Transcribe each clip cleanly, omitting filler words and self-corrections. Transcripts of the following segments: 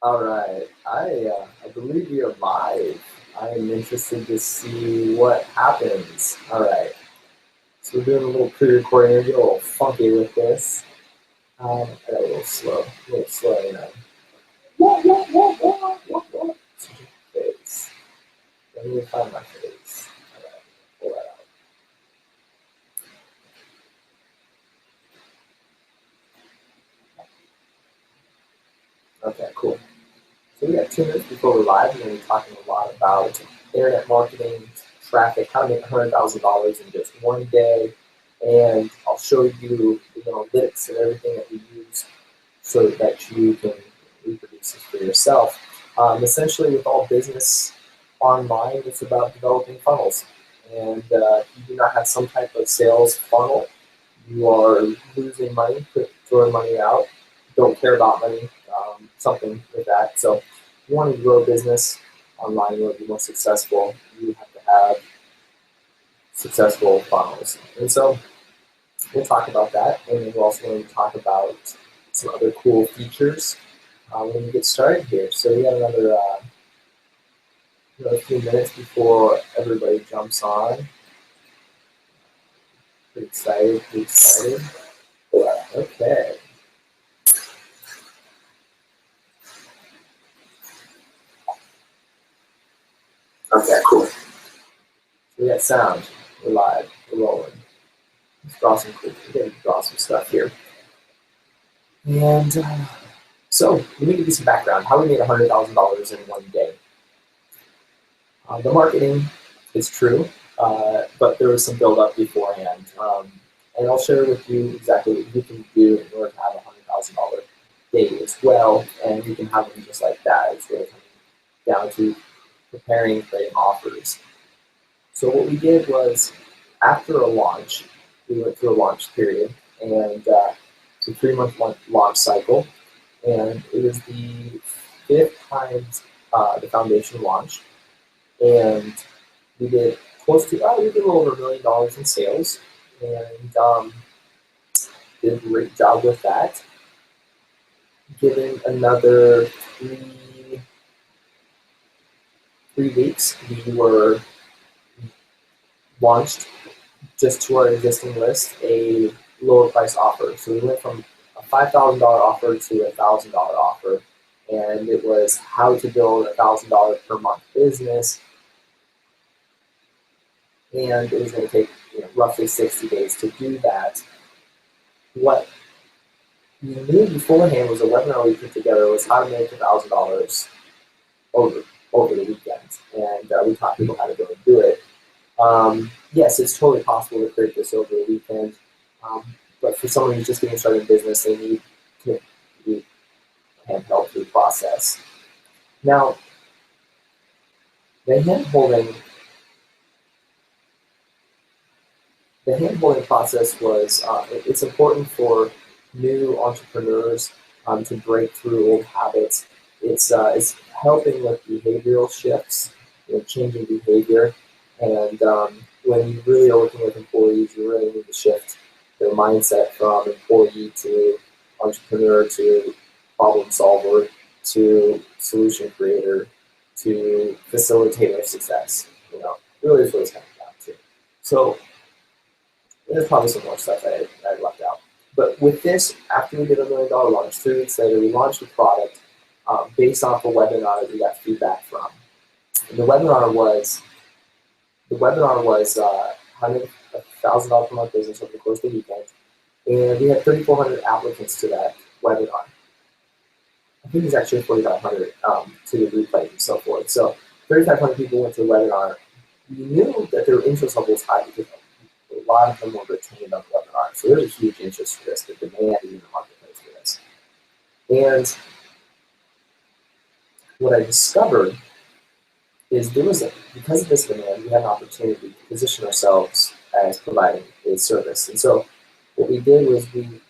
All right, I believe you're live. I am interested to see what happens. All right, so we're doing a little pre-recording. We're getting a little funky with this. I got a little slow, you know. Face. Let me find my face. All right, pull that out. Okay, cool. So we got 2 minutes before we're live. We're going to be talking a lot about internet marketing, traffic, how to make $100,000 in just one day, and I'll show you the analytics and everything that we use so that you can reproduce this for yourself. Essentially, with all business online, it's about developing funnels. And if you do not have some type of sales funnel, you are losing money, throwing money out, don't care about money, something like that. So if you want to grow a business online, you want to be more successful, you have to have successful funnels. And so we'll talk about that, and then we're also going to talk about some other cool features when we get started here. So we have another few minutes before everybody jumps on. Pretty excited, pretty excited. Okay. Okay, cool. So we got sound. We're live. We're rolling. Let's draw some cool. We're going to draw some stuff here. And so let me give you some background. How we made $100,000 in one day. The marketing is true, but there was some build up beforehand. And I'll share with you exactly what you can do in order to have a $100,000 day as well. And you can have them just like that. It's really coming down to preparing and creating offers. So what we did was, after a launch, we went through a launch period, and it's a 3-month launch cycle, and it was the 5th time the foundation launched, and we did close to, we did a little over $1 million in sales, and did a great job with that. Given another three weeks, we were launched just to our existing list a lower price offer. So we went from a $5,000 offer to a $1,000 offer, and it was how to build a $1,000 per month business, and it was going to take roughly 60 days to do that. What we knew beforehand was a webinar we put together was how to make $1,000 over the weekend, and we taught people how to go and do it. Yes, it's totally possible to create this over the weekend, but for someone who's just getting started in business, they need to be handheld through the process. Now, the hand-holding process was, it's important for new entrepreneurs to break through old habits. It's helping with behavioral shifts, changing behavior. And when you really are working with employees, you really need to shift their mindset from employee to entrepreneur to problem solver to solution creator to facilitator of success. Really is what it's coming down to. So there's probably some more stuff I left out. But with this, after we did a $1 million launch, 3 weeks later, we launched a product based off a webinar that we got feedback from. And the webinar was $1,000 per month business over the course of the weekend, and we had 3,400 applicants to that webinar. I think it's actually 4,500 to the replay and so forth. So 3,500 people went to the webinar. We knew that their interest level was high because a lot of them were retained on the webinar. So there's a huge interest for this, the demand in the marketplace for this. And what I discovered is because of this demand, we had an opportunity to position ourselves as providing a service. And so what we did was we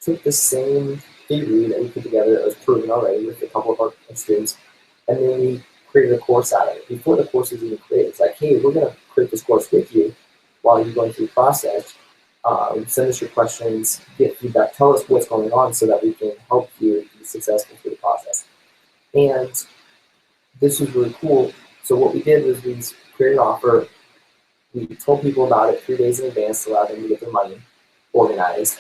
took the same theory that we put together that was proven already with a couple of our students, and then we created a course out of it. Before the course was even created, it's like, hey, we're going to create this course with you while you're going through the process. Send us your questions, get feedback, tell us what's going on so that we can help you be successful through the process. And this was really cool. So what we did was we created an offer. We told people about it 3 days in advance to allow them to get their money organized.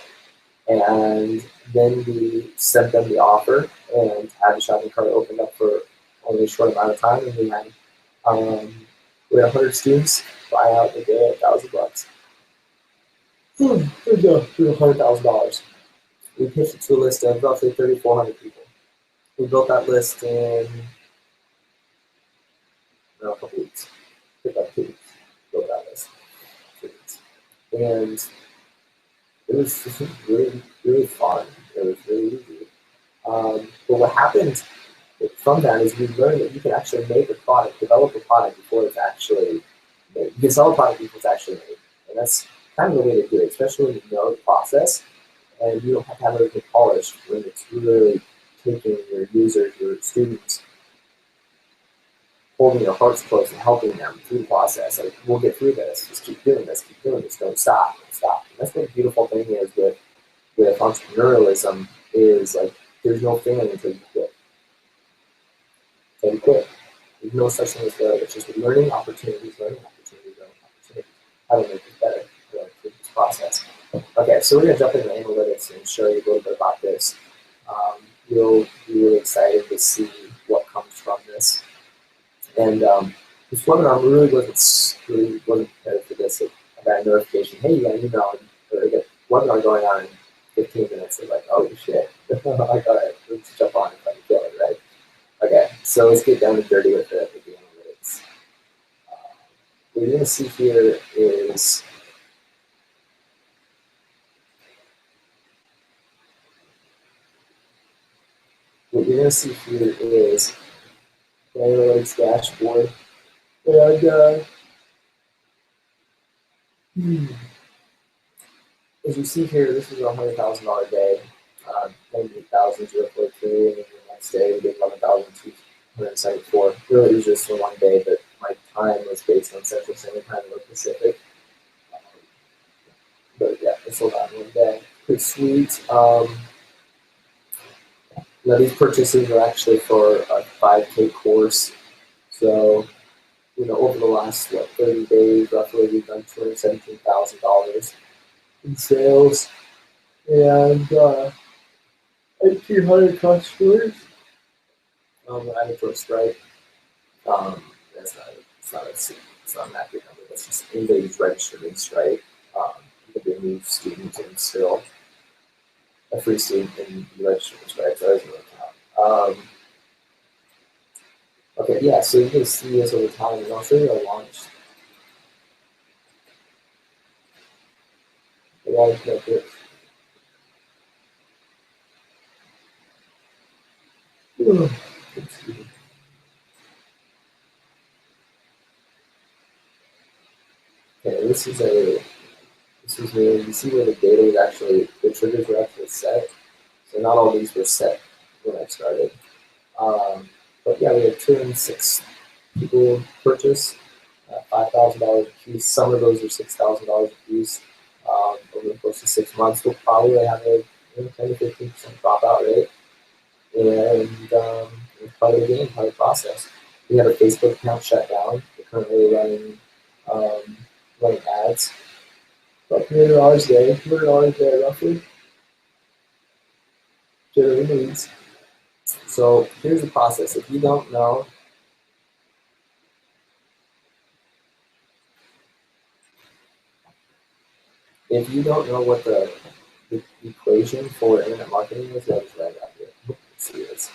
And then we sent them the offer and had the shopping cart opened up for only a short amount of time. And we had 100 students buy out the day $1,000. $100,000. We pitched it to a list of roughly 3,400 people. We built that list in a couple weeks. Took about 2 weeks. Built that list. 2 weeks. And it was really, really fun. It was really easy. But what happened from that is we learned that you can actually make a product, develop a product before it's actually made. You can sell a product before it's actually made. And that's kind of the way to do it, especially when you know the process and you don't have to have everything polished when it's really taking your users, your students, holding their hearts close and helping them through the process. Like, we'll get through this. Just keep doing this. Keep doing this. Don't stop. Don't stop. And that's what the beautiful thing is with entrepreneurialism is, like, there's no failing until you quit. Until you quit. There's no such thing as failure. It's just learning opportunities, How to make this better. How to improve this process. Okay, so we're going to jump into analytics and show you a little bit about this. You'll be really excited to see what comes from this. And this webinar really wasn't prepared for this. I got a notification, hey, you got an email or a webinar going on in 15 minutes. They're like, oh shit. Like, all right, let's jump on and try to kill it, right? Okay, so let's get down and dirty with the analytics. What you're going to see here is the analytics dashboard. And as you see here, this is a $100,000 day. 98,000, 0.3, and then the next day we did 11,274. Really, it was just for one day, but my time was based on Central Standard Time or Pacific. But yeah, it's sold out in one day. Pretty sweet. Now these purchases are actually for a 5K course. So, over the last 30 days, roughly, we've done $217,000 in sales, and 1,800 customers. Added to a Stripe. It's not an accurate number. That's just anybody who's registered in Stripe. You could be a new student and still a free student and registered in Stripe. So that doesn't really count. Okay, yeah. So you can see this over time, and I'll show you our launch. The launch metrics. Okay, this is where you see where the data was actually, the triggers were actually set. So not all these were set when I started. But yeah, we had 206 people purchase, $5,000 a piece. Some of those are $6,000 a piece. Over the course of 6 months, we'll probably have a 10 to 15% dropout rate. And it's part of the game, part of the process. We have a Facebook account shut down. We're currently running ads. About $300 a day, $200 a day roughly. Generating leads. So here's the process. If you don't know what the equation for internet marketing is, that is right up here. Let's see this.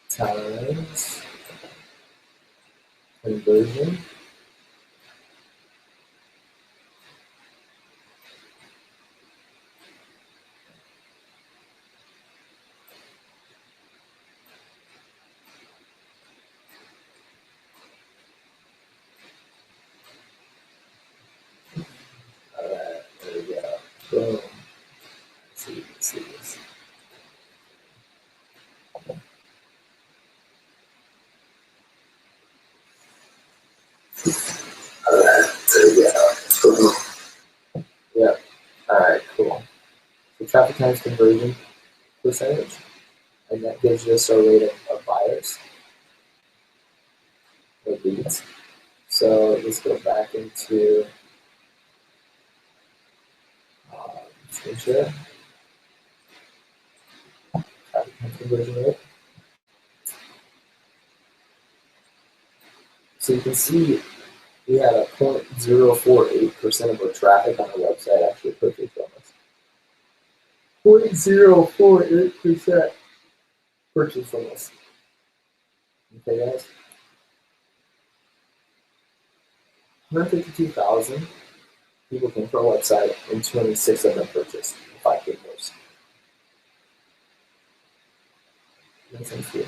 Times conversion there we go. Boom. Let's see this. traffic times conversion percentage, and that gives you a star rate of buyers or leads. So let's go back into screen share, traffic times conversion rate. So you can see we had a 0.048% of our traffic on our website actually purchased from us. 0.048% purchase from us. Okay, guys? 152,000 people came to our website, and 206 of them purchased the 5K course. Makes sense to you?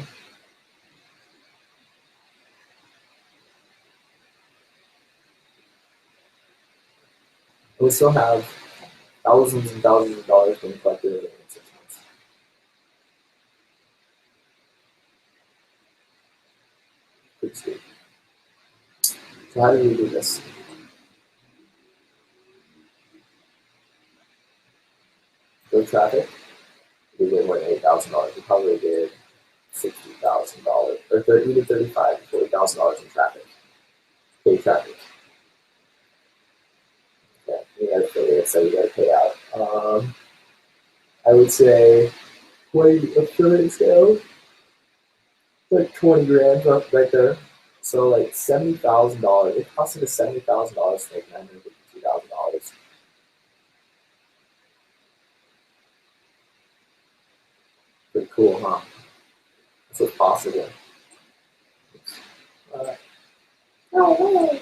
We still have thousands and thousands of dollars being collected over the next 6 months. Pretty sweet. So how do we do this? Go traffic. We did more than $8,000. We probably did $60,000 or $30,000 to $35,000 to $40,000 in traffic. Paid traffic. Okay, we got affiliates that we got to pay out. I would say 20 affiliate sales, like 20 grand right there. So like $70,000. It costed us $70,000 to make $952,000. Pretty cool, huh? That's what's possible. No way.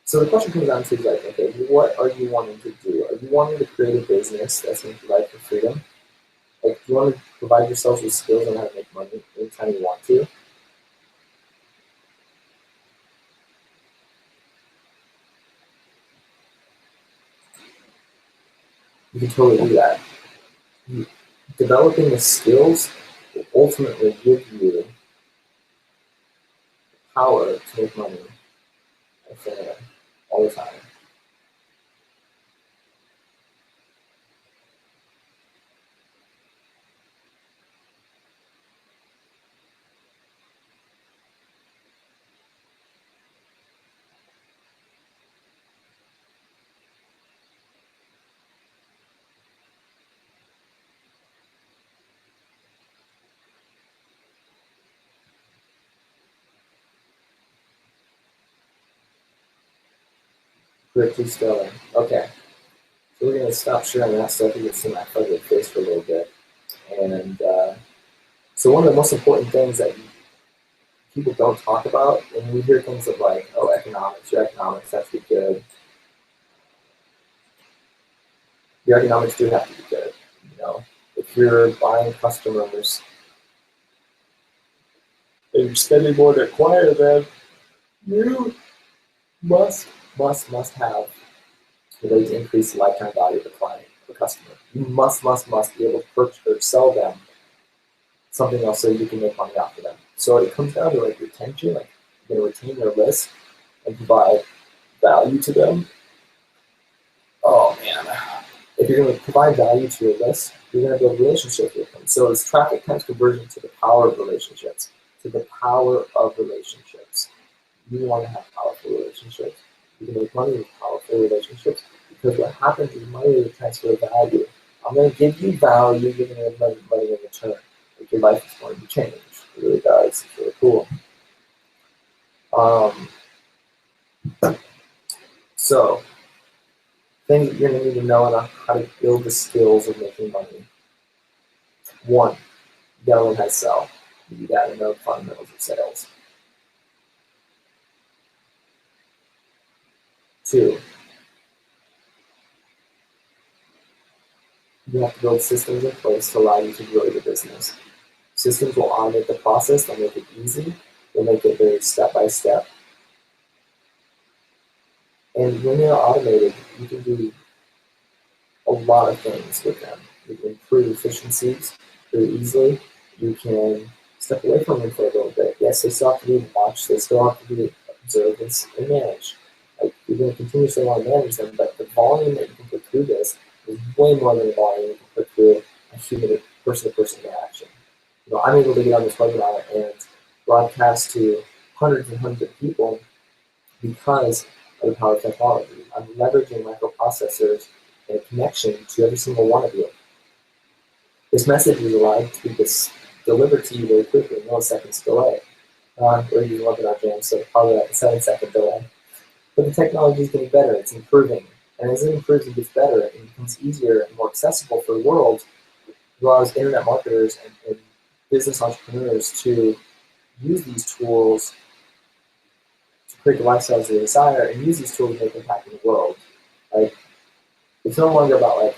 So the question comes down to like, okay, what are you wanting to do? Are you wanting to create a business that's going to provide for freedom? Like, do you want to provide yourself with skills on how to make money anytime you want to? You can totally do that. Developing the skills will ultimately give you the power to make money all the time. Quickly spelling. Okay. So we're going to stop sharing that stuff and get some of that fuzzy face for a little bit. And so one of the most important things that people don't talk about, and we hear things of like, oh, economics, your economics have to be good. Your economics do have to be good. You know, if you're buying customers and you're spending more to acquire them, you must have a way to increase the lifetime value of the client, the customer. You must be able to purchase or sell them something else so you can make money off of them. So it comes down to like retention, like you're going to retain their list and provide value to them. Oh man, if you're going to provide value to your list, you're going to build relationships with them. So it's traffic times conversion to the power of relationships, to the power of relationships. You want to have powerful relationships. You can make money with powerful relationships because what happens is money is a transfer of value. I'm going to give you value, you're going to get money in return. Like your life is going to change. It really does. It's really cool. So, things that you're going to need to know on how to build the skills of making money. One, you got to learn how to sell. You got to know the fundamentals of sales. Two, you have to build systems in place to allow you to grow your business. Systems will automate the process, they'll make it easy, they'll make it very step-by-step. And when you're automated, you can do a lot of things with them. You can improve efficiencies very easily. You can step away from them for a little bit. Yes, they still have to be watched. They still have to be observed and managed. Like, you're going to continuously want to manage them, but the volume that you can put through this is way more than the volume you can put through a human person-to-person interaction. I'm able to get on this webinar and broadcast to hundreds and hundreds of people because of the power of technology. I'm leveraging microprocessors and a connection to every single one of you. This message is allowed to be delivered to you very quickly, milliseconds delay. We're using Webinar Jam, so probably like a 7-second delay. But the technology is getting better, it's improving. And as it improves and gets better, it becomes easier and more accessible for the world, as well as internet marketers and business entrepreneurs to use these tools to create the lifestyles they desire and use these tools to make impact in the world. Like, it's no longer about like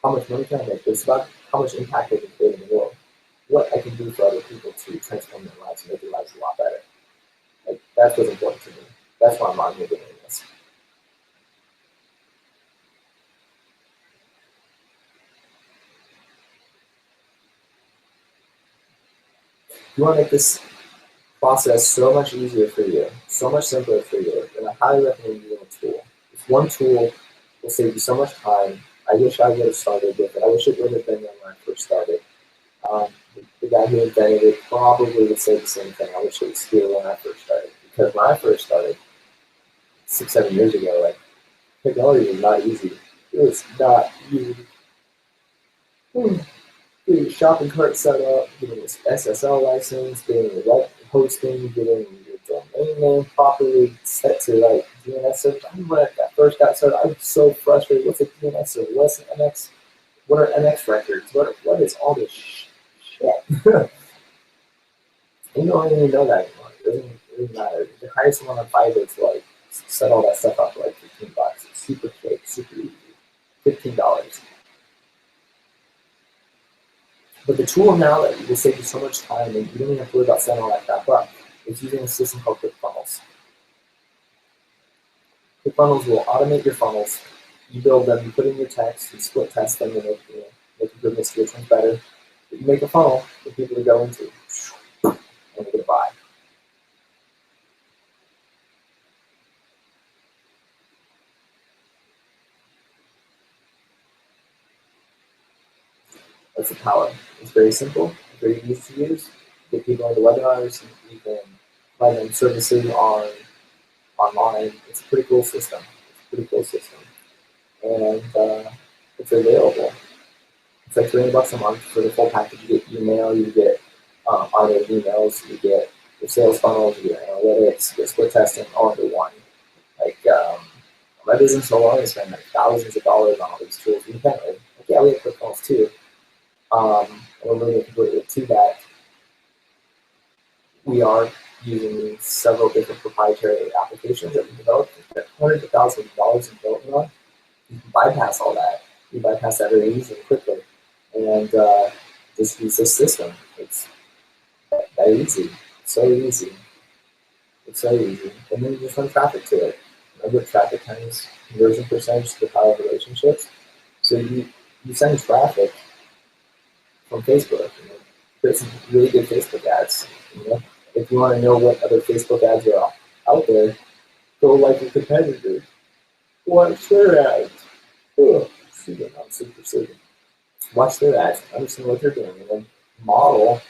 how much money can I make, it's about how much impact I can create in the world. What I can do for other people to transform their lives and make their lives a lot better. Like, that's what's important to me. That's why I'm on here doing this. You want to make this process so much easier for you, so much simpler for you, and I highly recommend using a tool. This one tool will save you so much time. I wish I would have started with it. I wish it would have been when I first started. The guy who invented it probably would say the same thing. I wish it was here when I first started. Because when I first started, 6-7 years ago, like, technology was not easy. It was not easy. Getting your shopping cart set up, getting this SSL license, getting your web hosting, getting your domain name properly set to like DNS server. I remember when I first got started, I was so frustrated. What's a DNS server? What's an NX? What are NX records? What is all this shit? You don't even know that anymore. It doesn't matter. You can hire someone on Fiverr to like set all that stuff up for like $15. It's super quick, super easy. $15. But the tool now that will save you so much time, and you don't even have to worry about setting all that crap up, is using a system called ClickFunnels. ClickFunnels will automate your funnels. You build them, you put in your text, you split test them, and make improvements to which one's better. But you make a funnel for people to go into, and they're going to buy. That's the power. It's very simple, very easy to use. Get people into webinars, you can provide them services online. It's a pretty cool system. And it's available. It's like $300 a month for the full package. You get email, you get automated emails, you get your sales funnels, you get analytics, you get split testing all into one. Like, my business alone has spent like thousands of dollars on all these tools independently. Like, yeah, we have ClickFunnels too. And we're moving completely to that. We are using several different proprietary applications that we developed. We've got hundreds of thousands of dollars in development on. You can bypass all that. You bypass that very easily and quickly. And just use this system. It's that easy. So easy. It's so easy. And then you just run traffic to it. Remember, traffic times conversion percentage to the power of relationships. So you send traffic from Facebook, create some really good Facebook ads. If you want to know what other Facebook ads are out there, go like your competitors. Watch their ads. I'm super sleepy. Watch their ads, understand what they're doing, and then model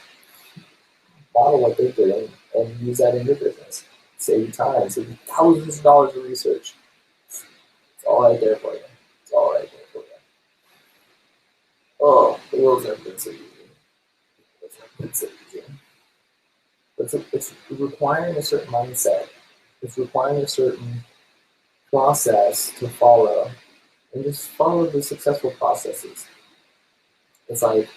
what they're doing and use that in your business. Save you time, save you thousands of dollars of research. It's all right there for you. It's all right there for you. Oh, the world's never been so easy. It's requiring a certain mindset. It's requiring a certain process to follow, and just follow the successful processes. It's like,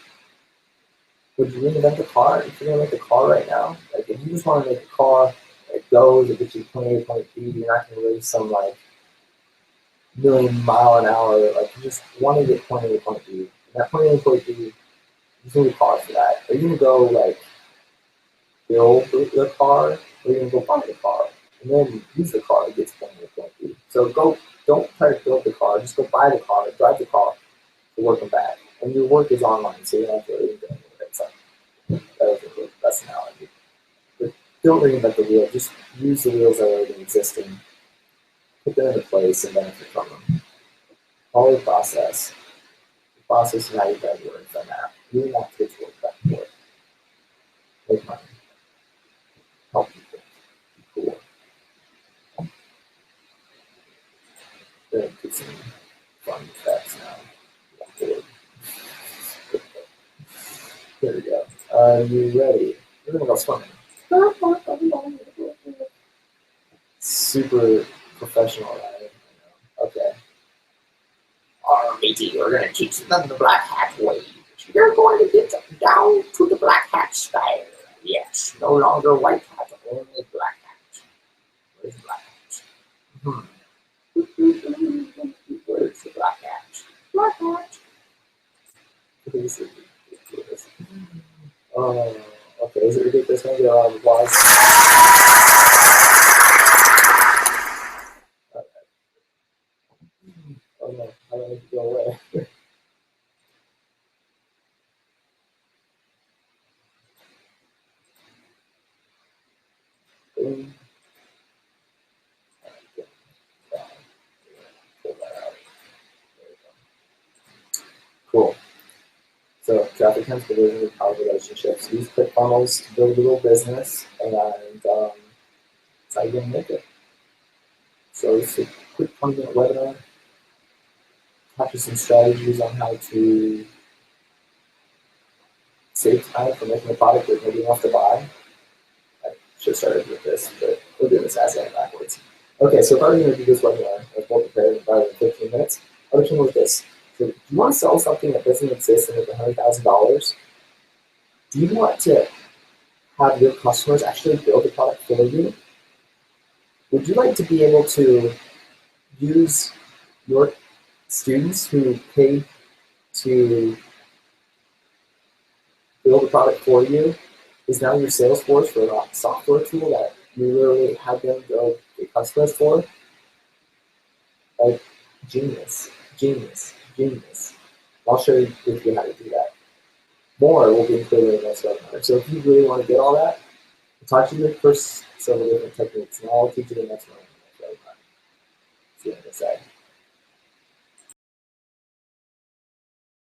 would you reinvent the car? If you're gonna make a car right now, like if you just want to make a car that goes, that gets you to point A to point B, you're not gonna raise some like million-mile-an-hour. Like, you just want to get point A to point B. And that point A to point B, you need a car for that. Are you gonna go like build the car, or are you gonna go buy the car and then use the car to get to point A to point B? So go don't try to build the car. Just go buy the car, drive the car to work and back. And your work is online, so you don't have to really do anything. So that was the best analogy. But don't reinvent the wheel. Just use the wheels that are already existing, put them into place, and benefit from them. Follow the process. The process is how you guys work from that. Doing that takes work back and forth. Make money. Help people. Be cool. Then do some fun facts now. There we go. Are you ready? We're gonna go swimming. Super professional, right? Okay. Alright, matey, we're gonna teach them the black hat way. You're going to get down to the black hat style. Yes, no longer white hat, only black hat. Where's the black hat? Where's the black hat? Black hat. This is ridiculous. Okay, is it ridiculous? Maybe a lot of applause. Oh no, I don't need to go away. Cool. So traffic comes conversion with power relationships. Use ClickFunnels to build a little business, and that's how you're gonna make it. So it's a quick 20-minute webinar. Capture some strategies on how to save time for making a product that nobody wants to buy. I should have started with this, but we'll do this as and backwards. Okay, so if I were going to do this webinar, like more prepared rather than 15 minutes, I would begin with this. So do you want to sell something that doesn't exist and make $100,000? Do you want to have your customers actually build the product for you? Would you like to be able to use your students who pay to build a product for you is now your sales force for a software tool that you literally have them go get customers for? Like, genius, genius, genius. I'll show you how to do that. More will be included in the next webinar. So if you really want to get all that, I'll talk to you the first several different techniques, and I'll teach you the next one in the next webinar. See what I say.